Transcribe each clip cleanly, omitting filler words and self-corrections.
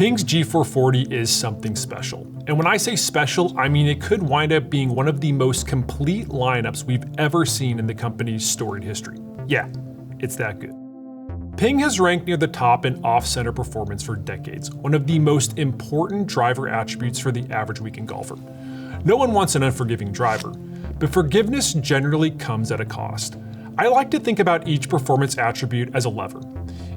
Ping's G440 is something special. And when I say special, I mean it could wind up being one of the most complete lineups we've ever seen in the company's storied history. Yeah, it's that good. Ping has ranked near the top in off-center performance for decades, one of the most important driver attributes for the average weekend golfer. No one wants an unforgiving driver, but forgiveness generally comes at a cost. I like to think about each performance attribute as a lever.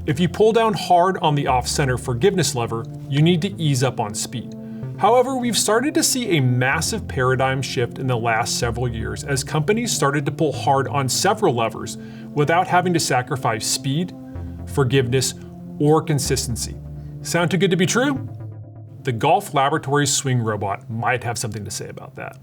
If you pull down hard on the off-center forgiveness lever, you need to ease up on speed. However, we've started to see a massive paradigm shift in the last several years as companies started to pull hard on several levers without having to sacrifice speed, forgiveness, or consistency. Sound too good to be true? The Golf Laboratories Swing Robot might have something to say about that.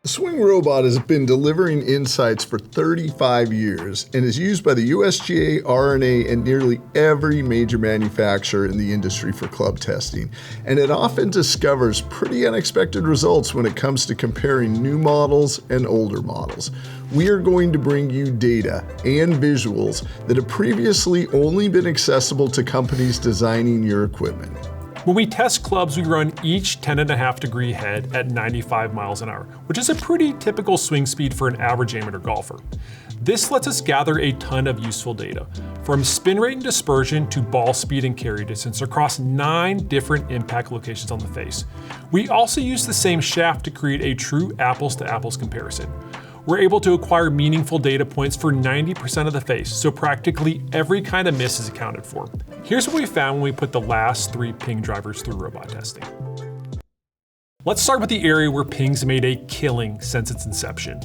The Swing Robot has been delivering insights for 35 years and is used by the USGA, R&A, and nearly every major manufacturer in the industry for club testing. And it often discovers pretty unexpected results when it comes to comparing new models and older models. We are going to bring you data and visuals that have previously only been accessible to companies designing your equipment. When we test clubs, we run each 10.5 degree head at 95 miles an hour, which is a pretty typical swing speed for an average amateur golfer. This lets us gather a ton of useful data, from spin rate and dispersion to ball speed and carry distance across 9 different impact locations on the face. We also use the same shaft to create a true apples to apples comparison. We're able to acquire meaningful data points for 90% of the face, so practically every kind of miss is accounted for. Here's what we found when we put the last 3 Ping drivers through robot testing. Let's start with the area where Ping's made a killing since its inception: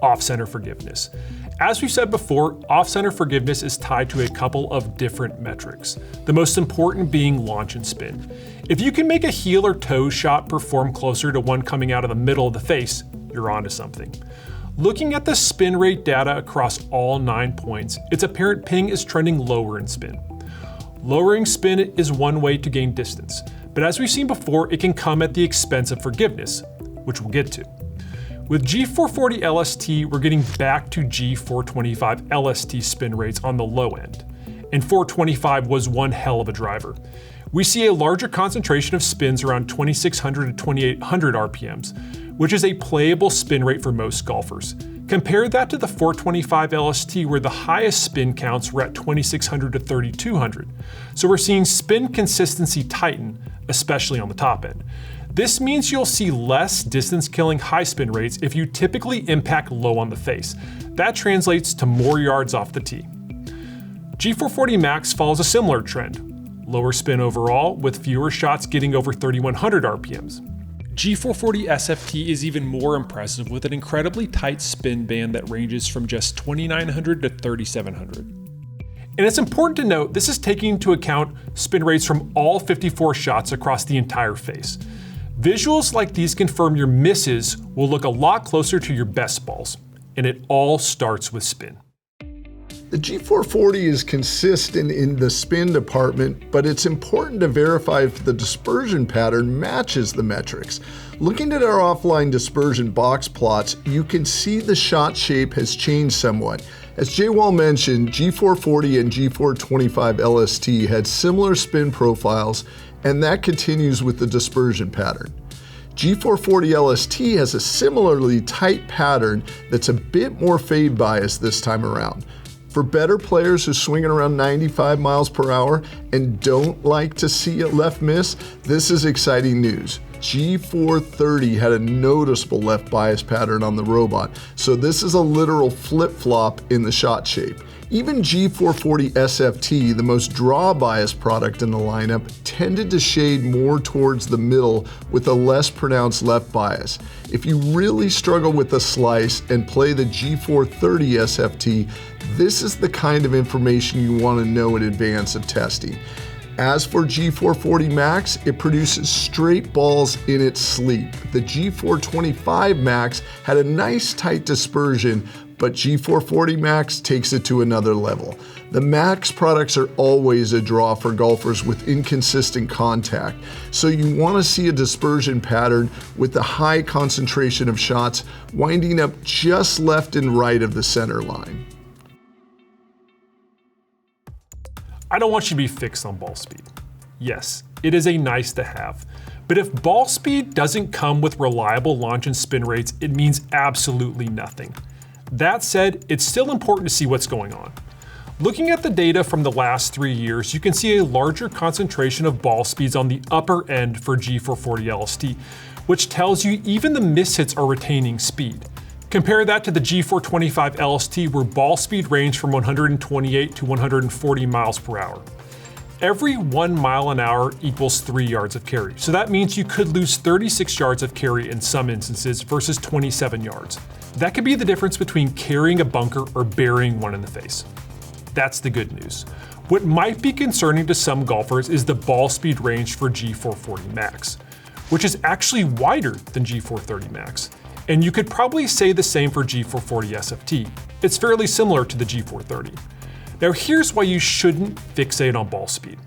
off-center forgiveness. As we've said before, off-center forgiveness is tied to a couple of different metrics, the most important being launch and spin. If you can make a heel or toe shot perform closer to one coming out of the middle of the face, you're onto something. Looking at the spin rate data across all 9 points, it's apparent Ping is trending lower in spin. Lowering spin is one way to gain distance, but as we've seen before, it can come at the expense of forgiveness, which we'll get to. With G440 LST, we're getting back to G425 LST spin rates on the low end, and 425 was one hell of a driver. We see a larger concentration of spins around 2600 to 2800 RPMs, which is a playable spin rate for most golfers. Compare that to the 425 LST, where the highest spin counts were at 2600 to 3200. So we're seeing spin consistency tighten, especially on the top end. This means you'll see less distance-killing high spin rates if you typically impact low on the face. That translates to more yards off the tee. G440 Max follows a similar trend. Lower spin overall, with fewer shots getting over 3100 RPMs. G440 SFT is even more impressive with an incredibly tight spin band that ranges from just 2900 to 3700. And it's important to note this is taking into account spin rates from all 54 shots across the entire face. Visuals like these confirm your misses will look a lot closer to your best balls, and it all starts with spin. The G440 is consistent in the spin department, but it's important to verify if the dispersion pattern matches the metrics. Looking at our offline dispersion box plots, you can see the shot shape has changed somewhat. As Jay Wall mentioned, G440 and G425 LST had similar spin profiles, and that continues with the dispersion pattern. G440 LST has a similarly tight pattern that's a bit more fade bias this time around. For better players who swing at around 95 miles per hour and don't like to see a left miss, this is exciting news. G430 had a noticeable left bias pattern on the robot, so this is a literal flip-flop in the shot shape. Even G440 SFT, the most draw bias product in the lineup, tended to shade more towards the middle with a less pronounced left bias. If you really struggle with the slice and play the G430 SFT, this is the kind of information you want to know in advance of testing. As for G440 Max, it produces straight balls in its sleep. The G425 Max had a nice tight dispersion, but G440 Max takes it to another level. The Max products are always a draw for golfers with inconsistent contact, so you want to see a dispersion pattern with the high concentration of shots winding up just left and right of the center line. I don't want you to be fixed on ball speed. Yes, it is a nice to have, but if ball speed doesn't come with reliable launch and spin rates, it means absolutely nothing. That said, it's still important to see what's going on. Looking at the data from the last 3 years, you can see a larger concentration of ball speeds on the upper end for G440 LST, which tells you even the mishits are retaining speed. Compare that to the G425 LST, where ball speed ranged from 128 to 140 miles per hour. Every 1 mile an hour equals 3 yards of carry, so that means you could lose 36 yards of carry in some instances versus 27 yards. That could be the difference between carrying a bunker or burying one in the face. That's the good news. What might be concerning to some golfers is the ball speed range for G440 Max, which is actually wider than G430 Max. And you could probably say the same for G440 SFT. It's fairly similar to the G430. Now here's why you shouldn't fixate on ball speed.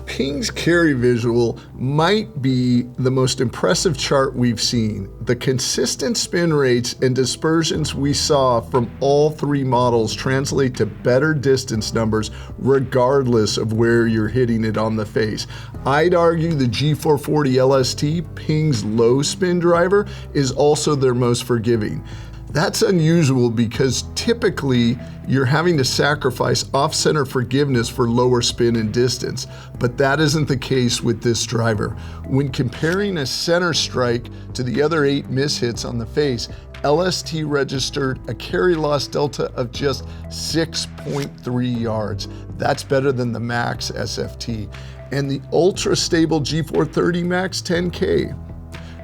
Ping's carry visual might be the most impressive chart we've seen. The consistent spin rates and dispersions we saw from all 3 models translate to better distance numbers regardless of where you're hitting it on the face. I'd argue the G440 LST, Ping's low spin driver, is also their most forgiving. That's unusual because typically you're having to sacrifice off-center forgiveness for lower spin and distance, but that isn't the case with this driver. When comparing a center strike to the other 8 mishits on the face, LST registered a carry loss delta of just 6.3 yards. That's better than the Max SFT. And the ultra-stable G430 Max 10K.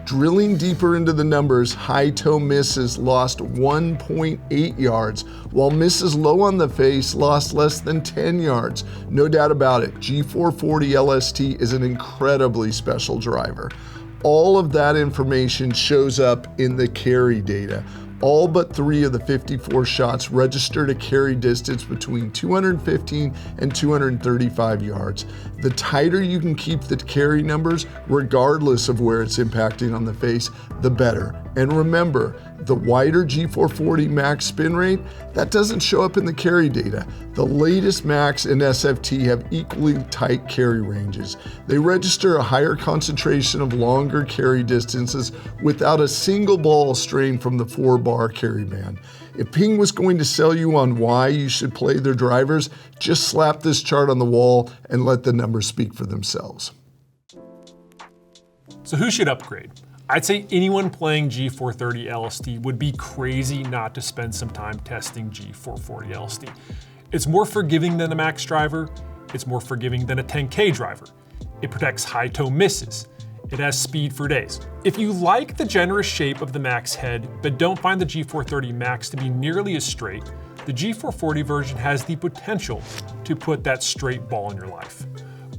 Drilling deeper into the numbers, high toe misses lost 1.8 yards, while misses low on the face lost less than 10 yards. No doubt about it, G440 LST is an incredibly special driver. All of that information shows up in the carry data. All but 3 of the 54 shots registered a carry distance between 215 and 235 yards. The tighter you can keep the carry numbers, regardless of where it's impacting on the face, the better. And remember, the wider G440 Max spin rate, that doesn't show up in the carry data. The latest Max and SFT have equally tight carry ranges. They register a higher concentration of longer carry distances without a single ball straying from the 4-bar carry band. If Ping was going to sell you on why you should play their drivers, just slap this chart on the wall and let the numbers speak for themselves. So who should upgrade? I'd say anyone playing G430 LST would be crazy not to spend some time testing G440 LST. It's more forgiving than a Max driver. It's more forgiving than a 10K driver. It protects high toe misses. It has speed for days. If you like the generous shape of the Max head, but don't find the G430 Max to be nearly as straight, the G440 version has the potential to put that straight ball in your life.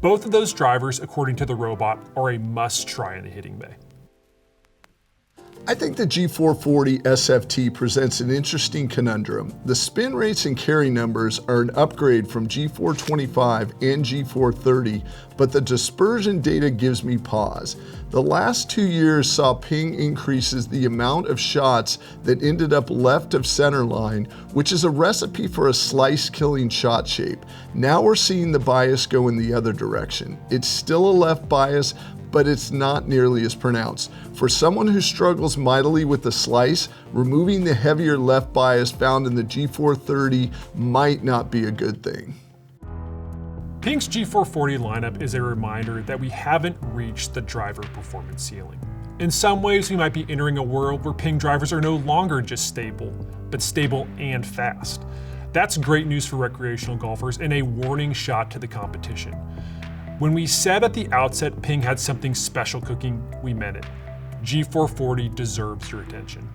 Both of those drivers, according to the robot, are a must-try in the hitting bay. I think the G440 SFT presents an interesting conundrum. The spin rates and carry numbers are an upgrade from G425 and G430, but the dispersion data gives me pause. The last 2 years saw Ping increases the amount of shots that ended up left of center line, which is a recipe for a slice-killing shot shape. Now we're seeing the bias go in the other direction. It's still a left bias, but it's not nearly as pronounced. For someone who struggles mightily with the slice, removing the heavier left bias found in the G430 might not be a good thing. Ping's G440 lineup is a reminder that we haven't reached the driver performance ceiling. In some ways, we might be entering a world where Ping drivers are no longer just stable, but stable and fast. That's great news for recreational golfers and a warning shot to the competition. When we said at the outset Ping had something special cooking, we meant it. G440 deserves your attention.